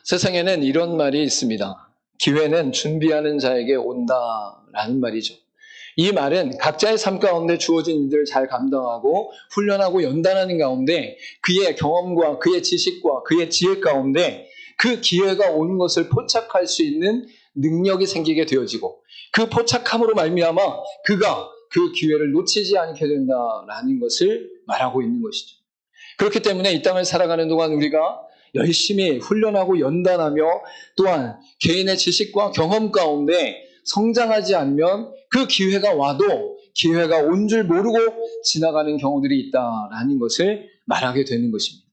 세상에는 이런 말이 있습니다. 기회는 준비하는 자에게 온다라는 말이죠. 이 말은 각자의 삶 가운데 주어진 일들을 잘 감당하고 훈련하고 연단하는 가운데 그의 경험과 그의 지식과 그의 지혜 가운데 그 기회가 온 것을 포착할 수 있는 능력이 생기게 되어지고 그 포착함으로 말미암아 그가 그 기회를 놓치지 않게 된다라는 것을 말하고 있는 것이죠. 그렇기 때문에 이 땅을 살아가는 동안 우리가 열심히 훈련하고 연단하며 또한 개인의 지식과 경험 가운데 성장하지 않으면 그 기회가 와도 기회가 온 줄 모르고 지나가는 경우들이 있다라는 것을 말하게 되는 것입니다.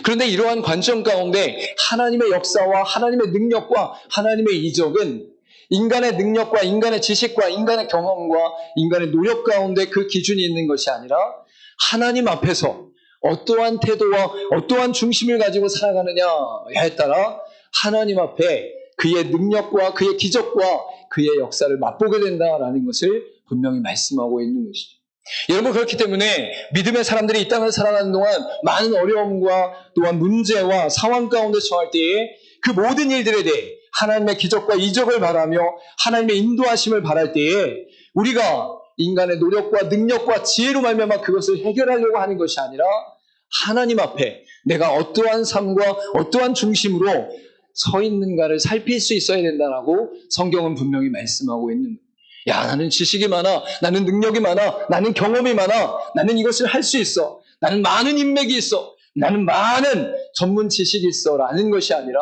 그런데 이러한 관점 가운데 하나님의 역사와 하나님의 능력과 하나님의 이적은 인간의 능력과 인간의 지식과 인간의 경험과 인간의 노력 가운데 그 기준이 있는 것이 아니라 하나님 앞에서 어떠한 태도와 어떠한 중심을 가지고 살아가느냐에 따라 하나님 앞에 그의 능력과 그의 기적과 그의 역사를 맛보게 된다라는 것을 분명히 말씀하고 있는 것이죠. 여러분, 그렇기 때문에 믿음의 사람들이 이 땅을 살아가는 동안 많은 어려움과 또한 문제와 상황 가운데 처할 때에 그 모든 일들에 대해 하나님의 기적과 이적을 바라며 하나님의 인도하심을 바랄 때에 우리가 인간의 노력과 능력과 지혜로 말미암아 그것을 해결하려고 하는 것이 아니라 하나님 앞에 내가 어떠한 삶과 어떠한 중심으로 서 있는가를 살필 수 있어야 된다라고 성경은 분명히 말씀하고 있는 거예요. 야, 나는 지식이 많아, 나는 능력이 많아, 나는 경험이 많아, 나는 이것을 할 수 있어, 나는 많은 인맥이 있어, 나는 많은 전문 지식이 있어 라는 것이 아니라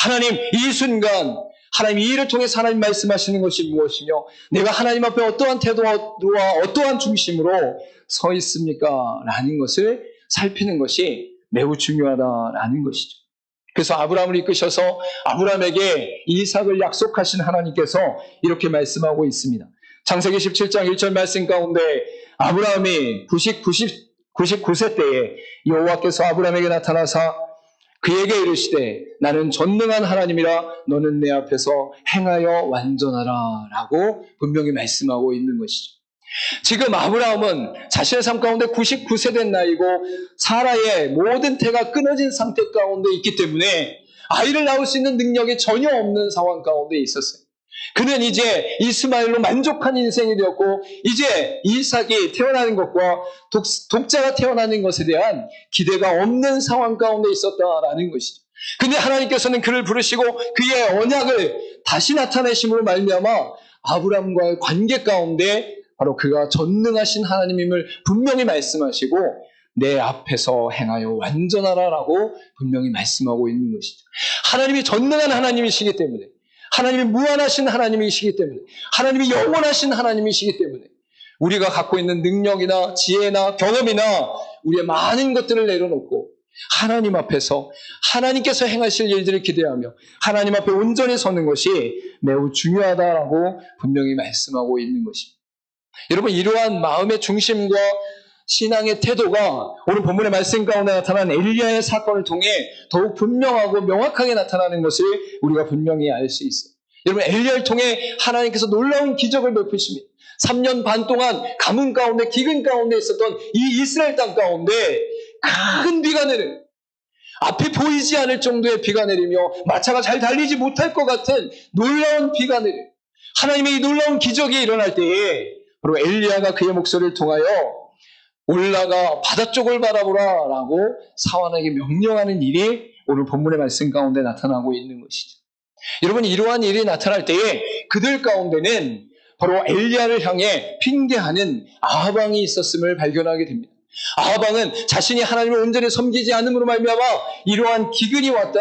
하나님, 이 순간 하나님 이 일을 통해서 하나님 말씀하시는 것이 무엇이며 내가 하나님 앞에 어떠한 태도와 어떠한 중심으로 서 있습니까? 라는 것을 살피는 것이 매우 중요하다라는 것이죠. 그래서 아브라함을 이끄셔서 아브라함에게 이삭을 약속하신 하나님께서 이렇게 말씀하고 있습니다. 창세기 17장 1절 말씀 가운데 아브라함이 99세 때에 여호와께서 아브라함에게 나타나사 그에게 이르시되 나는 전능한 하나님이라 너는 내 앞에서 행하여 완전하라 라고 분명히 말씀하고 있는 것이죠. 지금 아브라함은 자신의 삶 가운데 99세 된 나이고 사라의 모든 태가 끊어진 상태 가운데 있기 때문에 아이를 낳을 수 있는 능력이 전혀 없는 상황 가운데 있었어요. 그는 이제 이스마엘로 만족한 인생이 되었고 이제 이삭이 태어나는 것과 독자가 태어나는 것에 대한 기대가 없는 상황 가운데 있었다라는 것이죠. 근데 하나님께서는 그를 부르시고 그의 언약을 다시 나타내심으로 말미암아 아브라함과의 관계 가운데 바로 그가 전능하신 하나님임을 분명히 말씀하시고 내 앞에서 행하여 완전하라라고 분명히 말씀하고 있는 것이죠. 하나님이 전능한 하나님이시기 때문에 하나님이 무한하신 하나님이시기 때문에 하나님이 영원하신 하나님이시기 때문에 우리가 갖고 있는 능력이나 지혜나 경험이나 우리의 많은 것들을 내려놓고 하나님 앞에서 하나님께서 행하실 일들을 기대하며 하나님 앞에 온전히 서는 것이 매우 중요하다라고 분명히 말씀하고 있는 것입니다. 여러분, 이러한 마음의 중심과 신앙의 태도가 오늘 본문의 말씀 가운데 나타난 엘리야의 사건을 통해 더욱 분명하고 명확하게 나타나는 것을 우리가 분명히 알 수 있어요. 여러분, 엘리야를 통해 하나님께서 놀라운 기적을 베푸십니다. 3년 반 동안 가뭄 가운데 기근 가운데 있었던 이 이스라엘 땅 가운데 큰 비가 내려요. 앞이 보이지 않을 정도의 비가 내리며 마차가 잘 달리지 못할 것 같은 놀라운 비가 내려요. 하나님의 이 놀라운 기적이 일어날 때에 바로 엘리야가 그의 목소리를 통하여 올라가 바다 쪽을 바라보라 라고 사환에게 명령하는 일이 오늘 본문의 말씀 가운데 나타나고 있는 것이죠. 여러분, 이러한 일이 나타날 때에 그들 가운데는 바로 엘리야를 향해 핑계하는 아합왕이 있었음을 발견하게 됩니다. 아합왕은 자신이 하나님을 온전히 섬기지 않음으로 말미암아 이러한 기근이 왔다,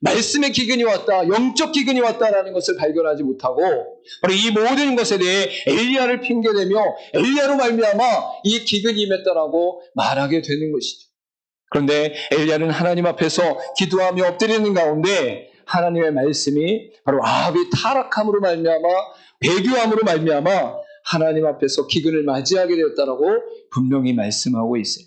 말씀의 기근이 왔다, 영적 기근이 왔다라는 것을 발견하지 못하고 바로 이 모든 것에 대해 엘리야를 핑계대며 엘리야로 말미암아 이 기근이 임했다라고 말하게 되는 것이죠. 그런데 엘리야는 하나님 앞에서 기도하며 엎드리는 가운데 하나님의 말씀이 바로 아합이 타락함으로 말미암아 배교함으로 말미암아 하나님 앞에서 기근을 맞이하게 되었다라고 분명히 말씀하고 있어요.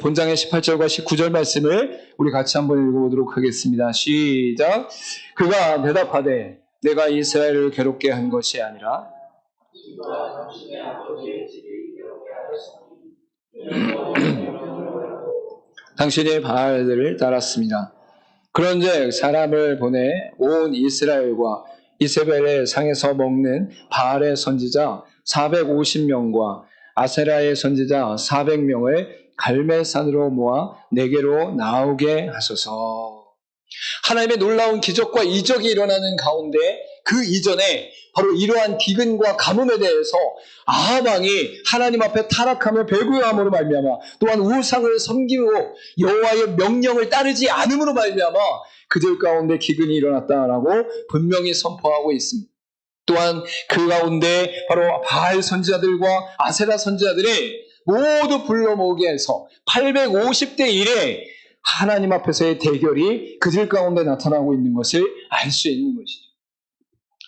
본장의 18절과 19절 말씀을 우리 같이 한번 읽어보도록 하겠습니다. 시작. 그가 대답하되 내가 이스라엘을 괴롭게 한 것이 아니라 당신의 바알들을 따랐습니다. 그런즉 사람을 보내 온 이스라엘과 이세벨의 상에서 먹는 바알의 선지자 450명과 아세라의 선지자 400명을 갈멜산으로 모아 내게로 나오게 하소서. 하나님의 놀라운 기적과 이적이 일어나는 가운데 그 이전에 바로 이러한 기근과 가뭄에 대해서 아합 왕이 하나님 앞에 타락하며 배교함으로 말미암아, 또한 우상을 섬기고 여호와의 명령을 따르지 않음으로 말미암아 그들 가운데 기근이 일어났다라고 분명히 선포하고 있습니다. 또한 그 가운데 바로 바알 선지자들과 아세라 선지자들이 모두 불러 모으게 해서 850대 1에 하나님 앞에서의 대결이 그들 가운데 나타나고 있는 것을 알 수 있는 것이죠.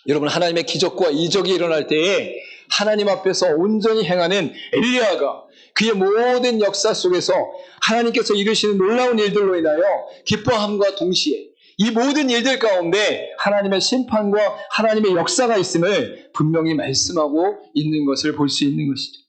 여러분, 하나님의 기적과 이적이 일어날 때에 하나님 앞에서 온전히 행하는 엘리야가 그의 모든 역사 속에서 하나님께서 이루시는 놀라운 일들로 인하여 기뻐함과 동시에 이 모든 일들 가운데 하나님의 심판과 하나님의 역사가 있음을 분명히 말씀하고 있는 것을 볼 수 있는 것이죠.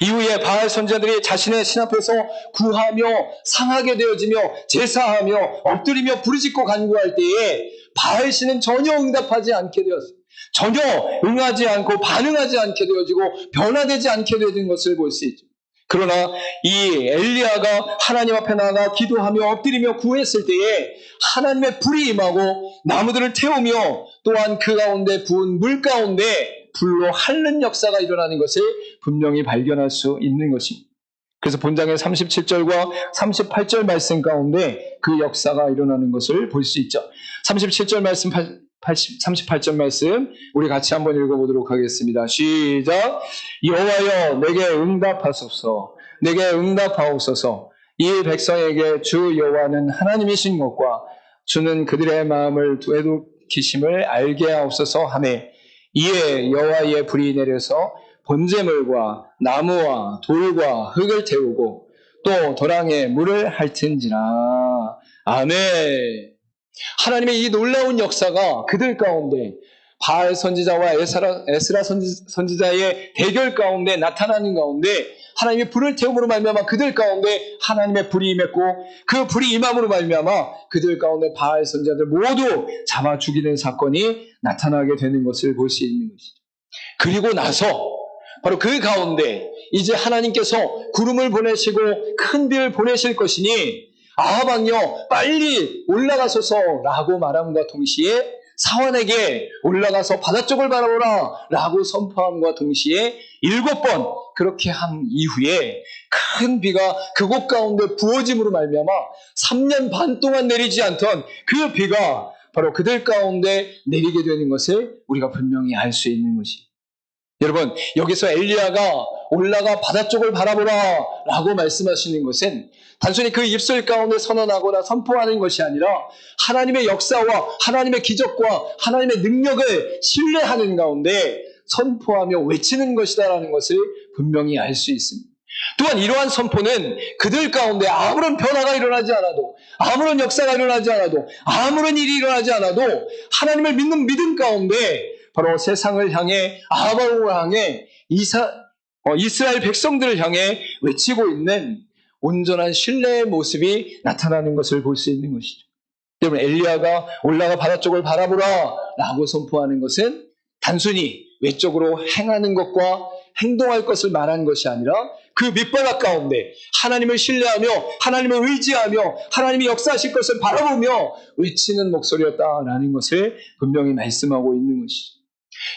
이후에 바알 선지자들이 자신의 신 앞에서 구하며 상하게 되어지며 제사하며 엎드리며 부르짖고 간구할 때에 바알 신은 전혀 응답하지 않게 되었어요. 전혀 응하지 않고 반응하지 않게 되어지고 변화되지 않게 되는 것을 볼 수 있죠. 그러나 이 엘리야가 하나님 앞에 나가 기도하며 엎드리며 구했을 때에 하나님의 불이 임하고 나무들을 태우며 또한 그 가운데 부은 물 가운데 불로 핥는 역사가 일어나는 것을 분명히 발견할 수 있는 것입니다. 그래서 본장의 37절과 38절 말씀 가운데 그 역사가 일어나는 것을 볼 수 있죠. 37절 말씀, 38절 말씀 우리 같이 한번 읽어보도록 하겠습니다. 시작. 여호와여 내게 응답하소서. 내게 응답하옵소서. 이 백성에게 주 여호와는 하나님이신 것과 주는 그들의 마음을 되돌이키심을 알게 하옵소서 하매 이에 여호와의 불이 내려서 번제물과 나무와 돌과 흙을 태우고 또 도랑에 물을 핥은지라. 아멘. 하나님의 이 놀라운 역사가 그들 가운데 바알 선지자와 에스라 선지자의 대결 가운데 나타나는 가운데 하나님의 불을 태움으로 말미암아 그들 가운데 하나님의 불이 임했고 그 불이 임함으로 말미암아 그들 가운데 바알 선지자들 모두 잡아 죽이는 사건이 나타나게 되는 것을 볼 수 있는 것이죠. 그리고 나서 바로 그 가운데 이제 하나님께서 구름을 보내시고 큰 비를 보내실 것이니 아합 왕이여 빨리 올라가소서라고 말함과 동시에 사환에게 올라가서 바다 쪽을 바라보라 라고 선포함과 동시에 7번 그렇게 한 이후에 큰 비가 그곳 가운데 부어짐으로 말미암아 3년 반 동안 내리지 않던 그 비가 바로 그들 가운데 내리게 되는 것을 우리가 분명히 알 수 있는 것입니다. 여러분, 여기서 엘리야가 올라가 바다 쪽을 바라보라 라고 말씀하시는 것은 단순히 그 입술 가운데 선언하거나 선포하는 것이 아니라 하나님의 역사와 하나님의 기적과 하나님의 능력을 신뢰하는 가운데 선포하며 외치는 것이다라는 것을 분명히 알 수 있습니다. 또한 이러한 선포는 그들 가운데 아무런 변화가 일어나지 않아도, 아무런 역사가 일어나지 않아도, 아무런 일이 일어나지 않아도 하나님을 믿는 믿음 가운데 바로 세상을 향해, 아합을 향해, 이스라엘 백성들을 향해 외치고 있는 온전한 신뢰의 모습이 나타나는 것을 볼 수 있는 것이죠. 여러분, 엘리야가 올라가 바다 쪽을 바라보라 라고 선포하는 것은 단순히 외적으로 행하는 것과 행동할 것을 말하는 것이 아니라 그 밑바닥 가운데 하나님을 신뢰하며 하나님을 의지하며 하나님이 역사하실 것을 바라보며 외치는 목소리였다라는 것을 분명히 말씀하고 있는 것이죠.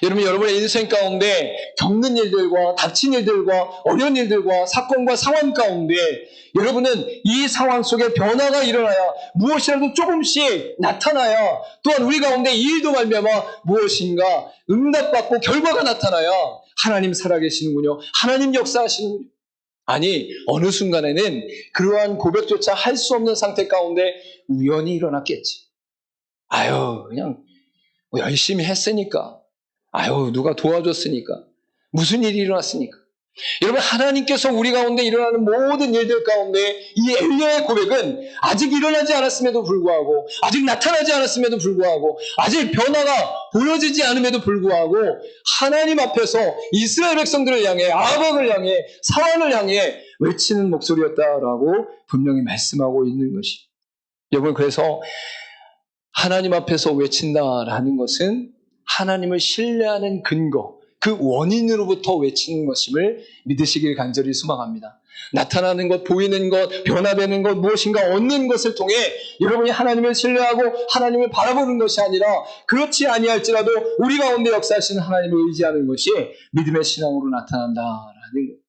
여러분, 여러분의 인생 가운데 겪는 일들과 닥친 일들과 어려운 일들과 사건과 상황 가운데 여러분은 이 상황 속에 변화가 일어나야 무엇이라도 조금씩 나타나야 또한 우리 가운데 이 일도 말미암아 무엇인가 응답받고 결과가 나타나야 하나님 살아계시는군요. 하나님 역사하시는군요. 아니, 어느 순간에는 그러한 고백조차 할 수 없는 상태 가운데 우연히 일어났겠지. 아유, 그냥 뭐 열심히 했으니까. 아유, 누가 도와줬으니까. 무슨 일이 일어났으니까. 여러분, 하나님께서 우리 가운데 일어나는 모든 일들 가운데 이 엘리야의 고백은 아직 일어나지 않았음에도 불구하고, 아직 나타나지 않았음에도 불구하고, 아직 변화가 보여지지 않음에도 불구하고 하나님 앞에서 이스라엘 백성들을 향해, 아합을 향해, 사환을 향해 외치는 목소리였다라고 분명히 말씀하고 있는 것이. 여러분, 그래서 하나님 앞에서 외친다라는 것은 하나님을 신뢰하는 근거, 그 원인으로부터 외치는 것임을 믿으시길 간절히 소망합니다. 나타나는 것, 보이는 것, 변화되는 것, 무엇인가 얻는 것을 통해 여러분이 하나님을 신뢰하고 하나님을 바라보는 것이 아니라 그렇지 아니할지라도 우리 가운데 역사하시는 하나님을 의지하는 것이 믿음의 신앙으로 나타난다라는 것.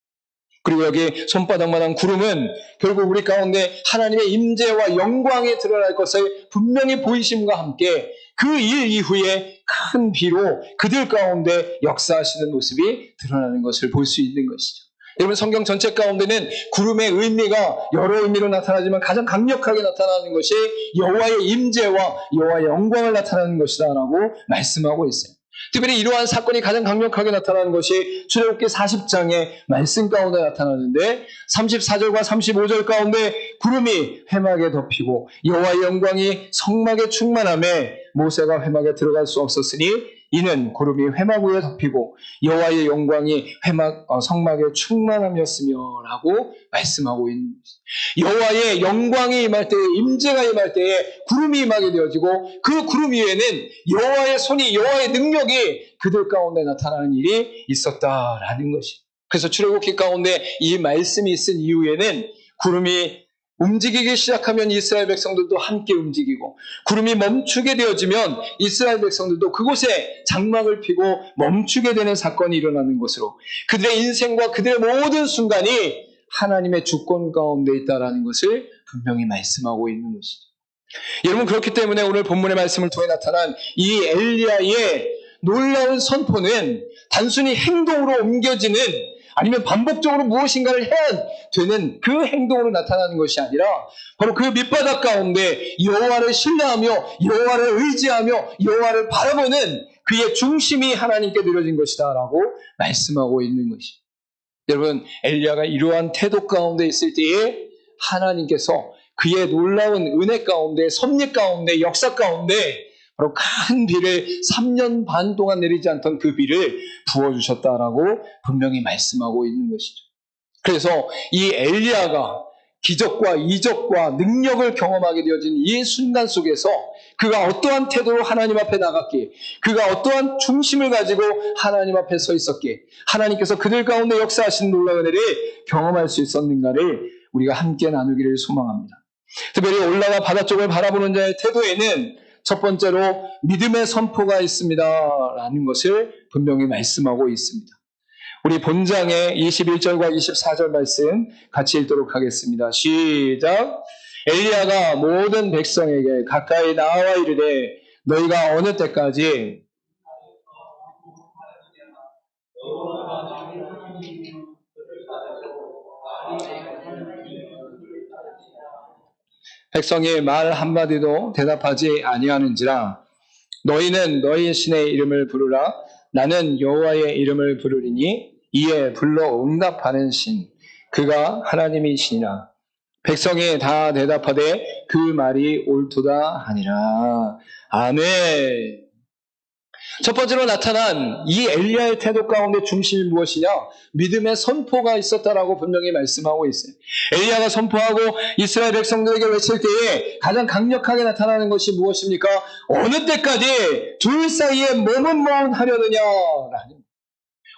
그리고 여기 손바닥만한 구름은 결국 우리 가운데 하나님의 임재와 영광이 드러날 것을 분명히 보이심과 함께 그 일 이후에 큰 비로 그들 가운데 역사하시는 모습이 드러나는 것을 볼 수 있는 것이죠. 여러분, 성경 전체 가운데는 구름의 의미가 여러 의미로 나타나지만 가장 강력하게 나타나는 것이 여호와의 임재와 여호와의 영광을 나타내는 것이다라고 말씀하고 있어요. 특별히 이러한 사건이 가장 강력하게 나타나는 것이 출애굽기 40장의 말씀 가운데 나타나는데 34절과 35절 가운데 구름이 회막에 덮이고 여호와의 영광이 성막에 충만함에 모세가 회막에 들어갈 수 없었으니 이는 구름이 회막 위에 덮이고 여호와의 영광이 성막에 충만함이었으며 라고 말씀하고 있는 것입니다. 여호와의 영광이 임할 때에, 임재가 임할 때에 구름이 임하게 되어지고 그 구름 위에는 여호와의 손이, 여호와의 능력이 그들 가운데 나타나는 일이 있었다라는 것입니다. 그래서 출애굽기 가운데 이 말씀이 있은 이후에는 구름이 움직이기 시작하면 이스라엘 백성들도 함께 움직이고 구름이 멈추게 되어지면 이스라엘 백성들도 그곳에 장막을 피고 멈추게 되는 사건이 일어나는 것으로 그들의 인생과 그들의 모든 순간이 하나님의 주권 가운데 있다는 것을 분명히 말씀하고 있는 것이죠. 여러분, 그렇기 때문에 오늘 본문의 말씀을 통해 나타난 이 엘리야의 놀라운 선포는 단순히 행동으로 옮겨지는 아니면 반복적으로 무엇인가를 해야 되는 그 행동으로 나타나는 것이 아니라 바로 그 밑바닥 가운데 여호와를 신뢰하며 여호와를 의지하며 여호와를 바라보는 그의 중심이 하나님께 드려진 것이다 라고 말씀하고 있는 것입니다. 여러분, 엘리야가 이러한 태도 가운데 있을 때에 하나님께서 그의 놀라운 은혜 가운데, 섭리 가운데, 역사 가운데 바로 큰 비를 3년 반 동안 내리지 않던 그 비를 부어주셨다라고 분명히 말씀하고 있는 것이죠. 그래서 이 엘리야가 기적과 이적과 능력을 경험하게 되어진 이 순간 속에서 그가 어떠한 태도로 하나님 앞에 나갔기에, 그가 어떠한 중심을 가지고 하나님 앞에 서 있었기에 하나님께서 그들 가운데 역사하신 놀라운 은혜를 경험할 수 있었는가를 우리가 함께 나누기를 소망합니다. 특별히 올라가 바다 쪽을 바라보는 자의 태도에는 첫 번째로 믿음의 선포가 있습니다 라는 것을 분명히 말씀하고 있습니다. 우리 본장의 21절과 24절 말씀 같이 읽도록 하겠습니다. 시작. 엘리야가 모든 백성에게 가까이 나와 이르되 너희가 어느 때까지 백성이 말 한마디도 대답하지 아니하는지라 너희는 너희 신의 이름을 부르라 나는 여호와의 이름을 부르리니 이에 불러 응답하는 신 그가 하나님이시니라. 백성이 다 대답하되 그 말이 옳도다 하니라. 아멘. 첫 번째로 나타난 이 엘리야의 태도 가운데 중심이 무엇이냐? 믿음의 선포가 있었다라고 분명히 말씀하고 있어요. 엘리야가 선포하고 이스라엘 백성들에게 외칠 때에 가장 강력하게 나타나는 것이 무엇입니까? 어느 때까지 둘 사이에 머뭇머뭇하려느냐라는,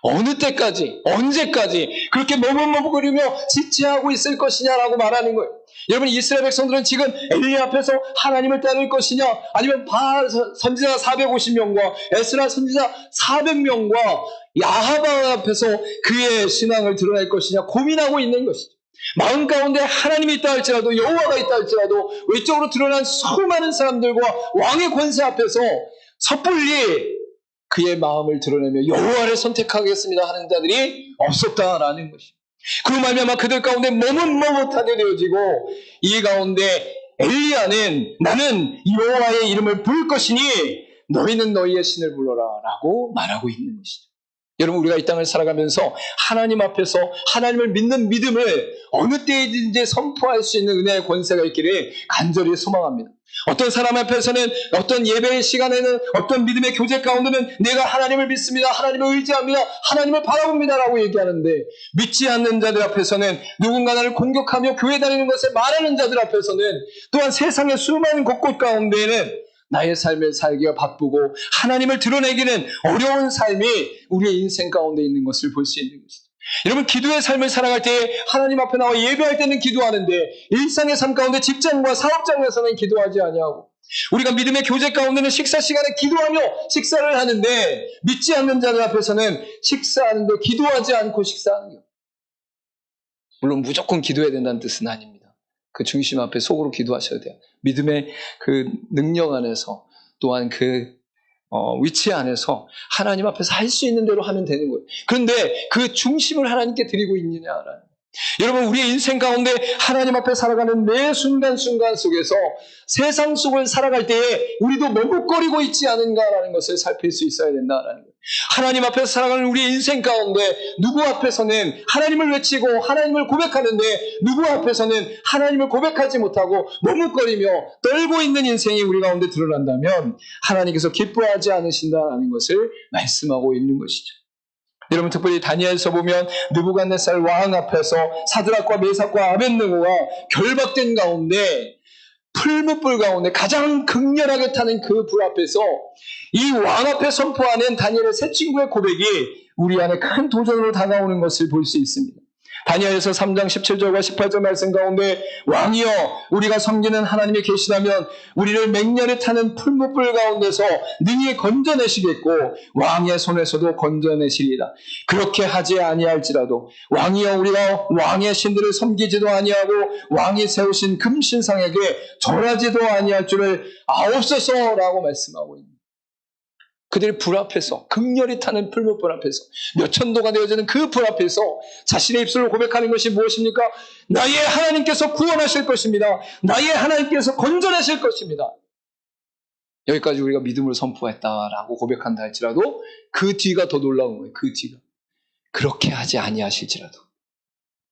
어느 때까지, 언제까지 그렇게 머뭇머뭇거리며 지체하고 있을 것이냐라고 말하는 거예요. 여러분, 이스라엘 백성들은 지금 엘리야 앞에서 하나님을 따를 것이냐, 아니면 바알 선지자 450명과 에스라 선지자 400명과 야하바 앞에서 그의 신앙을 드러낼 것이냐 고민하고 있는 것이죠. 마음 가운데 하나님이 있다 할지라도, 여호와가 있다 할지라도 외적으로 드러난 수많은 사람들과 왕의 권세 앞에서 섣불리 그의 마음을 드러내며 여호와를 선택하겠습니다 하는 자들이 없었다라는 것입니다. 그 말미암아 그들 가운데 머뭇머뭇하게 되어지고, 이 가운데 엘리야는 나는 여호와의 이름을 부를 것이니 너희는 너희의 신을 불러라 라고 말하고 있는 것이죠. 여러분, 우리가 이 땅을 살아가면서 하나님 앞에서 하나님을 믿는 믿음을 어느 때든지 선포할 수 있는 은혜의 권세가 있기를 간절히 소망합니다. 어떤 사람 앞에서는, 어떤 예배의 시간에는, 어떤 믿음의 교제 가운데는 내가 하나님을 믿습니다, 하나님을 의지합니다, 하나님을 바라봅니다 라고 얘기하는데, 믿지 않는 자들 앞에서는, 누군가 나를 공격하며 교회 다니는 것을 말하는 자들 앞에서는, 또한 세상의 수많은 곳곳 가운데에는 나의 삶을 살기가 바쁘고 하나님을 드러내기는 어려운 삶이 우리의 인생 가운데 있는 것을 볼 수 있는 것이죠. 여러분, 기도의 삶을 살아갈 때 하나님 앞에 나와 예배할 때는 기도하는데 일상의 삶 가운데 직장과 사업장에서는 기도하지 아니하고, 우리가 믿음의 교제 가운데는 식사 시간에 기도하며 식사를 하는데 믿지 않는 자들 앞에서는 식사하는데 기도하지 않고 식사하는 것. 물론 무조건 기도해야 된다는 뜻은 아닙니다. 그 중심 앞에 속으로 기도하셔야 돼요. 믿음의 그 능력 안에서, 또한 그 위치 안에서 하나님 앞에서 할 수 있는 대로 하면 되는 거예요. 그런데 그 중심을 하나님께 드리고 있느냐라는. 여러분, 우리의 인생 가운데 하나님 앞에 살아가는 매 순간순간 속에서 세상 속을 살아갈 때에 우리도 머뭇거리고 있지 않은가라는 것을 살필 수 있어야 된다라는 거예요. 하나님 앞에서 살아가는 우리의 인생 가운데 누구 앞에서는 하나님을 외치고 하나님을 고백하는데 누구 앞에서는 하나님을 고백하지 못하고 머뭇거리며 떨고 있는 인생이 우리 가운데 드러난다면 하나님께서 기뻐하지 않으신다는 것을 말씀하고 있는 것이죠. 여러분, 특별히 다니엘서 보면 느부갓네살 왕 앞에서 사드락과 메삭과 아벳느고가 결박된 가운데, 풀무불 가운데 가장 극렬하게 타는 그 불 앞에서 이 왕 앞에 선포하는 다니엘의 세 친구의 고백이 우리 안에 큰 도전으로 다가오는 것을 볼 수 있습니다. 다니엘서 3장 17절과 18절 말씀 가운데, 왕이여, 우리가 섬기는 하나님이 계시다면 우리를 맹렬히 타는 풀무불 가운데서 능히 건져내시겠고 왕의 손에서도 건져내시리이다. 그렇게 하지 아니할지라도 왕이여, 우리가 왕의 신들을 섬기지도 아니하고 왕이 세우신 금신상에게 절하지도 아니할 줄을 아옵소서라고 말씀하고 있습니다. 그들이 불 앞에서, 극렬히 타는 풀무불 앞에서, 몇 천도가 되어지는 그 불 앞에서 자신의 입술로 고백하는 것이 무엇입니까? 나의 하나님께서 구원하실 것입니다. 나의 하나님께서 건져내실 것입니다. 여기까지 우리가 믿음을 선포했다라고 고백한다 할지라도 그 뒤가 더 놀라운 거예요. 그 뒤가. 그렇게 하지 아니하실지라도.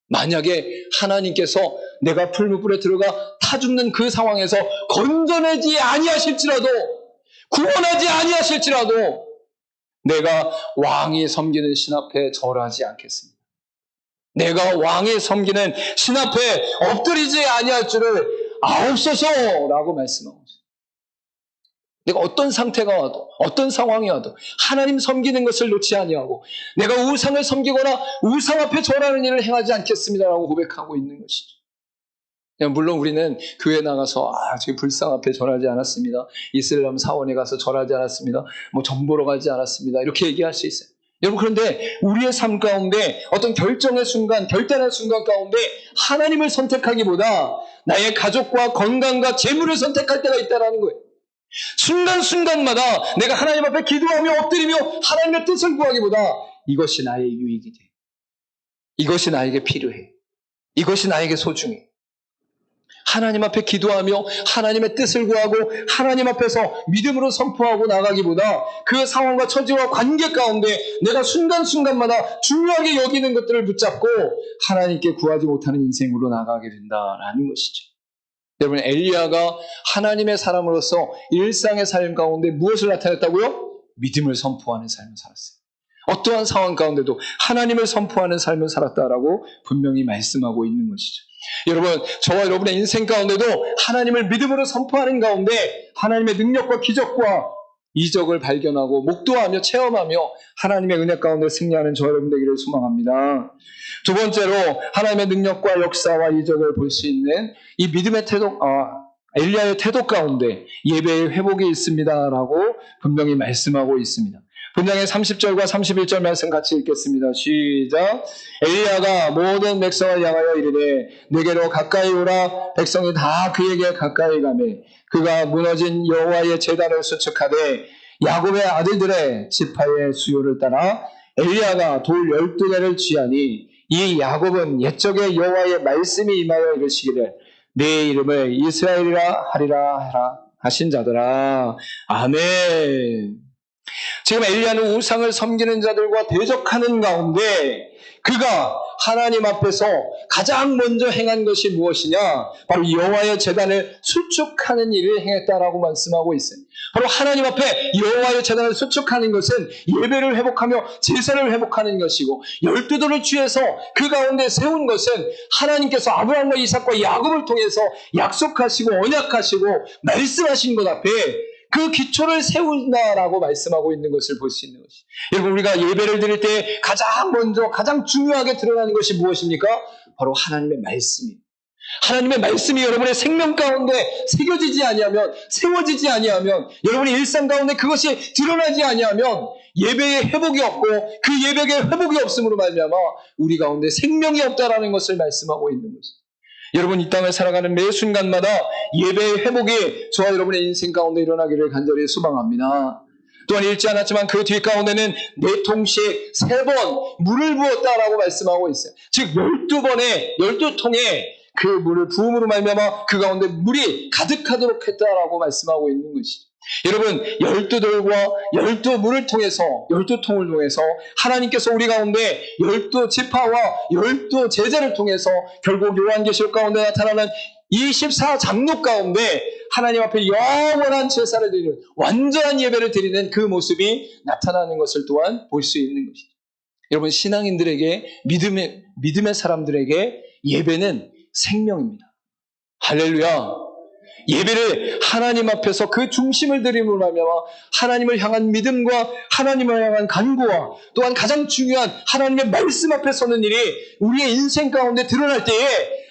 만약에 하나님께서 내가 풀무불에 들어가 타 죽는 그 상황에서 건져내지 아니하실지라도, 구원하지 아니하실지라도 내가 왕이 섬기는 신 앞에 절하지 않겠습니다. 내가 왕이 섬기는 신 앞에 엎드리지 아니할 줄을 아옵소서라고 말씀하고 있습니다. 내가 어떤 상태가 와도, 어떤 상황이 와도 하나님 섬기는 것을 놓지 아니하고 내가 우상을 섬기거나 우상 앞에 절하는 일을 행하지 않겠습니다라고 고백하고 있는 것이죠. 물론 우리는 교회 나가서 저희 불상 앞에 절하지 않았습니다. 이슬람 사원에 가서 절하지 않았습니다. 점 보러 가지 않았습니다. 이렇게 얘기할 수 있어요. 여러분, 그런데 우리의 삶 가운데 어떤 결정의 순간, 결단의 순간 가운데 하나님을 선택하기보다 나의 가족과 건강과 재물을 선택할 때가 있다는 거예요. 순간순간마다 내가 하나님 앞에 기도하며 엎드리며 하나님의 뜻을 구하기보다 이것이 나의 유익이 돼. 이것이 나에게 필요해. 이것이 나에게 소중해. 하나님 앞에 기도하며 하나님의 뜻을 구하고 하나님 앞에서 믿음으로 선포하고 나가기보다 그 상황과 처지와 관계 가운데 내가 순간순간마다 중요하게 여기는 것들을 붙잡고 하나님께 구하지 못하는 인생으로 나가게 된다라는 것이죠. 여러분, 엘리야가 하나님의 사람으로서 일상의 삶 가운데 무엇을 나타냈다고요? 믿음을 선포하는 삶을 살았어요. 어떠한 상황 가운데도 하나님을 선포하는 삶을 살았다라고 분명히 말씀하고 있는 것이죠. 여러분, 저와 여러분의 인생 가운데도 하나님을 믿음으로 선포하는 가운데 하나님의 능력과 기적과 이적을 발견하고 목도하며 체험하며 하나님의 은혜 가운데 승리하는 저와 여러분 되기를 소망합니다. 두 번째로, 하나님의 능력과 역사와 이적을 볼 수 있는 이 믿음의 태도, 엘리야의 태도 가운데 예배의 회복이 있습니다라고 분명히 말씀하고 있습니다. 본장의 30절과 31절 말씀 같이 읽겠습니다. 시작. 엘리야가 모든 백성을 향하여 이르되 내게로 가까이 오라. 백성이 다 그에게 가까이 가매 그가 무너진 여호와의 제단을 수축하되 야곱의 아들들의 지파의 수요를 따라 엘리야가 돌 12개를 취하니 이 야곱은 옛적에 여호와의 말씀이 임하여 이르시기를 내 이름을 이스라엘이라 하리라 하신 자더라. 아멘. 지금 엘리야는 우상을 섬기는 자들과 대적하는 가운데 그가 하나님 앞에서 가장 먼저 행한 것이 무엇이냐? 바로 여호와의 제단을 수축하는 일을 행했다라고 말씀하고 있어요. 바로 하나님 앞에 여호와의 제단을 수축하는 것은 예배를 회복하며 제사를 회복하는 것이고 12돌을 취해서 그 가운데 세운 것은 하나님께서 아브라함과 이삭과 야곱을 통해서 약속하시고 언약하시고 말씀하신 것 앞에 그 기초를 세운다라고 말씀하고 있는 것을 볼 수 있는 것이죠. 여러분, 우리가 예배를 드릴 때 가장 먼저 가장 중요하게 드러나는 것이 무엇입니까? 바로 하나님의 말씀입니다. 하나님의 말씀이 여러분의 생명 가운데 새겨지지 아니하면, 세워지지 아니하면, 여러분의 일상 가운데 그것이 드러나지 아니하면 예배의 회복이 없고, 그 예배의 회복이 없음으로 말미암아 우리 가운데 생명이 없다라는 것을 말씀하고 있는 것입니다. 여러분, 이 땅을 살아가는 매 순간마다 예배의 회복이 저와 여러분의 인생 가운데 일어나기를 간절히 소망합니다. 또한 읽지 않았지만 그 뒷가운데는 4통씩 3번 물을 부었다라고 말씀하고 있어요. 즉 12번에 12통에 그 물을 부음으로 말미암아 그 가운데 물이 가득하도록 했다라고 말씀하고 있는 것이죠. 여러분, 12돌과 12물을 통해서, 12통을 통해서 하나님께서 우리 가운데 12지파와 12제자를 통해서 결국 요한계시록 가운데 나타나는 24장로 가운데 하나님 앞에 영원한 제사를 드리는, 완전한 예배를 드리는 그 모습이 나타나는 것을 또한 볼 수 있는 것이죠. 여러분, 신앙인들에게, 믿음의 사람들에게 예배는 생명입니다. 할렐루야. 예배를 하나님 앞에서 그 중심을 드림으로 말미암아 하나님을 향한 믿음과 하나님을 향한 간구와 또한 가장 중요한 하나님의 말씀 앞에 서는 일이 우리의 인생 가운데 드러날 때에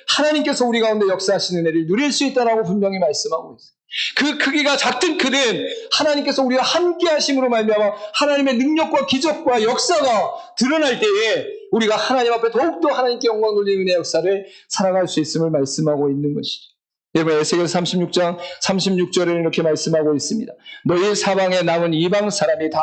하나님께서 우리 가운데 역사하시는 일을 누릴 수 있다라고 분명히 말씀하고 있어요. 그 크기가 작든 크든 하나님께서 우리와 함께 하심으로 말미암아 하나님의 능력과 기적과 역사가 드러날 때에 우리가 하나님 앞에 더욱더 하나님께 영광 돌리는 은혜의 역사를 살아갈 수 있음을 말씀하고 있는 것이죠. 여러분, 에스겔서 36장 36절에 이렇게 말씀하고 있습니다. 너희 사방에 남은 이방 사람이 다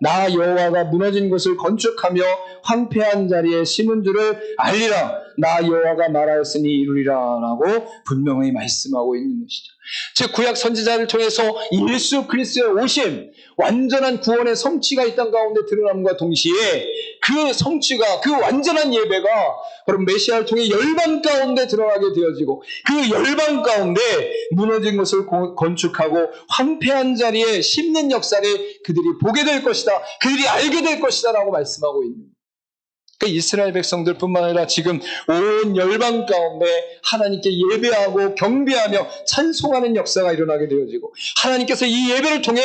나 여호와가 무너진 곳을 건축하며 황폐한 자리에 심은 줄을 알리라. 나 여호와가 말하였으니 이루리라 라고 분명히 말씀하고 있는 것이죠. 즉 구약 선지자를 통해서 예수 그리스도의 오심, 완전한 구원의 성취가 이 땅 가운데 드러남과 동시에 그 성취가, 그 완전한 예배가 바로 메시아를 통해 열방 가운데 드러나게 되어지고 그 열방 가운데 무너진 것을 건축하고 황폐한 자리에 심는 역사를 그들이 보게 될 것이다, 그들이 알게 될 것이다 라고 말씀하고 있는 거예요. 그러니까 이스라엘 백성들뿐만 아니라 지금 온 열방 가운데 하나님께 예배하고 경배하며 찬송하는 역사가 일어나게 되어지고 하나님께서 이 예배를 통해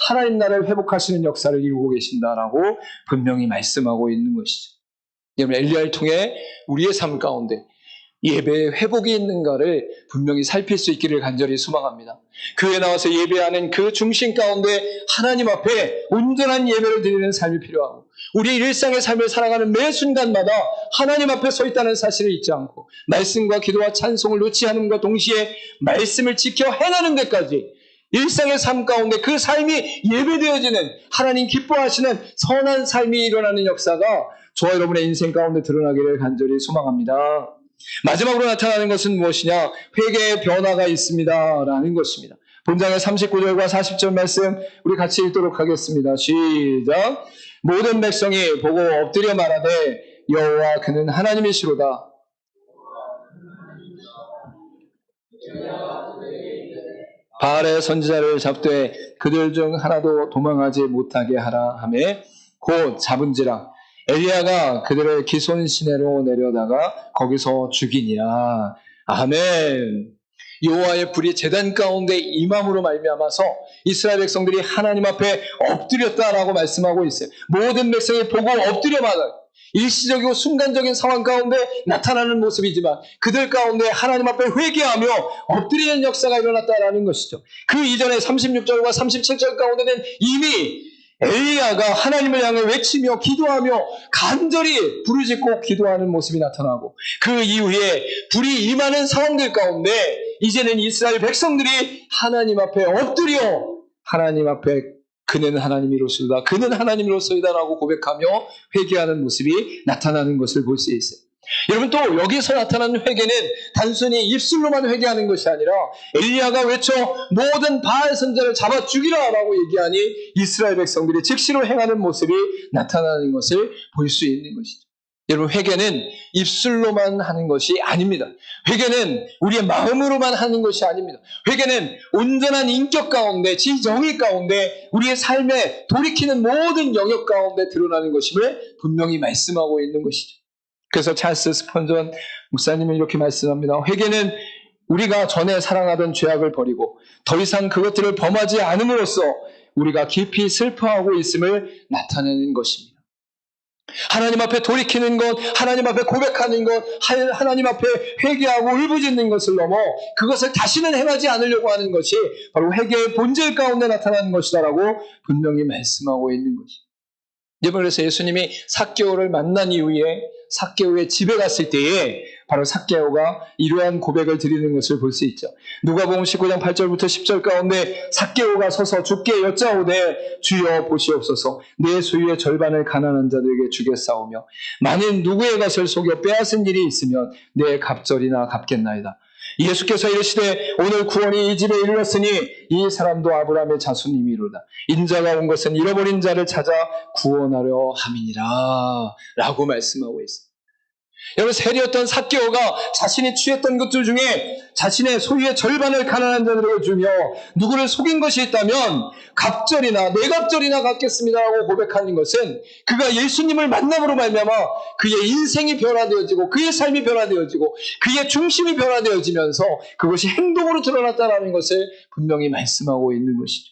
하나님 나라를 회복하시는 역사를 이루고 계신다라고 분명히 말씀하고 있는 것이죠. 여러분, 엘리야를 통해 우리의 삶 가운데 예배의 회복이 있는가를 분명히 살필 수 있기를 간절히 소망합니다. 교회에 나와서 예배하는 그 중심 가운데 하나님 앞에 온전한 예배를 드리는 삶이 필요하고 우리 일상의 삶을 살아가는 매 순간마다 하나님 앞에 서 있다는 사실을 잊지 않고 말씀과 기도와 찬송을 놓지 않음과 동시에 말씀을 지켜 행하는 데까지 일상의 삶 가운데 그 삶이 예배되어지는 하나님 기뻐하시는 선한 삶이 일어나는 역사가 저와 여러분의 인생 가운데 드러나기를 간절히 소망합니다. 마지막으로 나타나는 것은 무엇이냐? 회개의 변화가 있습니다 라는 것입니다. 본장의 39절과 40절 말씀 우리 같이 읽도록 하겠습니다. 시작. 모든 백성이 보고 엎드려 말하되 여호와 그는 하나님이시로다. 바알의 선지자를 잡되 그들 중 하나도 도망하지 못하게 하라 하매 곧 잡은지라. 엘리야가 그들을 기손 시내로 내려다가 거기서 죽이니라. 아멘. 여호와의 불이 제단 가운데 임함으로 말미암아서 이스라엘 백성들이 하나님 앞에 엎드렸다라고 말씀하고 있어요. 모든 백성이 보고 엎드려 말아요. 일시적이고 순간적인 상황 가운데 나타나는 모습이지만 그들 가운데 하나님 앞에 회개하며 엎드리는 역사가 일어났다라는 것이죠. 그 이전에 36절과 37절 가운데는 이미 엘리야가 하나님을 향해 외치며 기도하며 간절히 부르짖고 기도하는 모습이 나타나고 그 이후에 불이 임하는 상황들 가운데 이제는 이스라엘 백성들이 하나님 앞에 엎드려 하나님 앞에 그는 하나님이로소이다, 그는 하나님이로소이다 라고 고백하며 회개하는 모습이 나타나는 것을 볼 수 있어요. 여러분, 또 여기서 나타나는 회개는 단순히 입술로만 회개하는 것이 아니라 엘리야가 외쳐 모든 바알 선지자를 잡아 죽이라 라고 얘기하니 이스라엘 백성들이 즉시로 행하는 모습이 나타나는 것을 볼 수 있는 것이죠. 여러분, 회개는 입술로만 하는 것이 아닙니다. 회개는 우리의 마음으로만 하는 것이 아닙니다. 회개는 온전한 인격 가운데, 지정의 가운데 우리의 삶에 돌이키는 모든 영역 가운데 드러나는 것임을 분명히 말씀하고 있는 것이죠. 그래서 찰스 스펀전 목사님은 이렇게 말씀합니다. 회개는 우리가 전에 사랑하던 죄악을 버리고 더 이상 그것들을 범하지 않음으로써 우리가 깊이 슬퍼하고 있음을 나타내는 것입니다. 하나님 앞에 돌이키는 것, 하나님 앞에 고백하는 것, 하나님 앞에 회개하고 울부짖는 것을 넘어 그것을 다시는 행하지 않으려고 하는 것이 바로 회개의 본질 가운데 나타나는 것이다라고 분명히 말씀하고 있는 것입니다. 그래서 예수님이 삭개오를 만난 이후에 삭개오의 집에 갔을 때에 바로 삭개오가 이러한 고백을 드리는 것을 볼 수 있죠. 누가복음 19장 8절부터 10절 가운데 삭개오가 서서 주께 여짜오되 주여 보시옵소서 내 소유의 절반을 가난한 자들에게 주겠사오며 만일 누구의 것을 속여 빼앗은 일이 있으면 내 갑절이나 갚겠나이다. 예수께서 이르시되 오늘 구원이 이 집에 이르렀으니 이 사람도 아브라함의 자손이미로다. 인자가 온 것은 잃어버린 자를 찾아 구원하려 함이니라 라고 말씀하고 있습니다. 여러분, 세리였던 삭개오가 자신이 취했던 것들 중에 자신의 소유의 절반을 가난한 자들에게 주며 누구를 속인 것이 있다면 갑절이나 내 갑절이나 갚겠습니다라고 고백하는 것은 그가 예수님을 만남으로 말미암아 그의 인생이 변화되어지고 그의 삶이 변화되어지고 그의 중심이 변화되어지면서 그것이 행동으로 드러났다는 것을 분명히 말씀하고 있는 것이죠.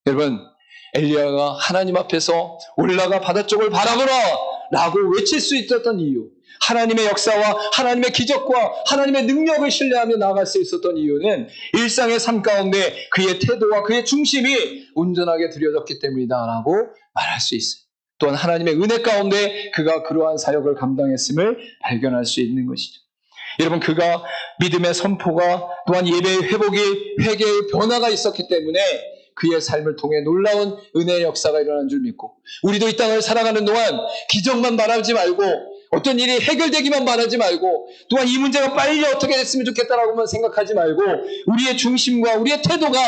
여러분, 엘리야가 하나님 앞에서 올라가 바다 쪽을 바라보라 라고 외칠 수 있었던 이유, 하나님의 역사와 하나님의 기적과 하나님의 능력을 신뢰하며 나아갈 수 있었던 이유는 일상의 삶 가운데 그의 태도와 그의 중심이 온전하게 드려졌기 때문이다라고 말할 수 있어요. 또한 하나님의 은혜 가운데 그가 그러한 사역을 감당했음을 발견할 수 있는 것이죠. 여러분, 그가 믿음의 선포가 또한 예배의 회복이 회개의 변화가 있었기 때문에 그의 삶을 통해 놀라운 은혜의 역사가 일어난 줄 믿고 우리도 이 땅을 살아가는 동안 기적만 바라지 말고 어떤 일이 해결되기만 바라지 말고 또한 이 문제가 빨리 어떻게 됐으면 좋겠다라고만 생각하지 말고 우리의 중심과 우리의 태도가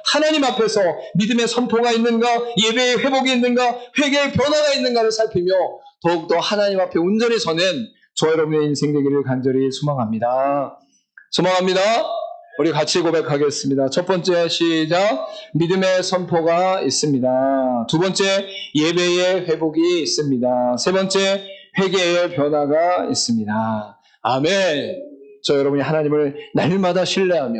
하나님 앞에서 믿음의 선포가 있는가, 예배의 회복이 있는가, 회개의 변화가 있는가를 살피며 더욱더 하나님 앞에 온전히 서는 저와 여러분의 인생 되기를 간절히 소망합니다. 소망합니다. 우리 같이 고백하겠습니다. 첫 번째, 시작. 믿음의 선포가 있습니다. 두 번째, 예배의 회복이 있습니다. 세 번째, 회개의 변화가 있습니다. 아멘. 저 여러분이 하나님을 날마다 신뢰하며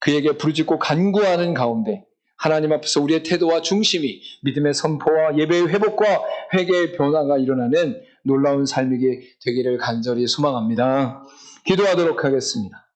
그에게 부르짖고 간구하는 가운데 하나님 앞에서 우리의 태도와 중심이 믿음의 선포와 예배의 회복과 회개의 변화가 일어나는 놀라운 삶이 되기를 간절히 소망합니다. 기도하도록 하겠습니다.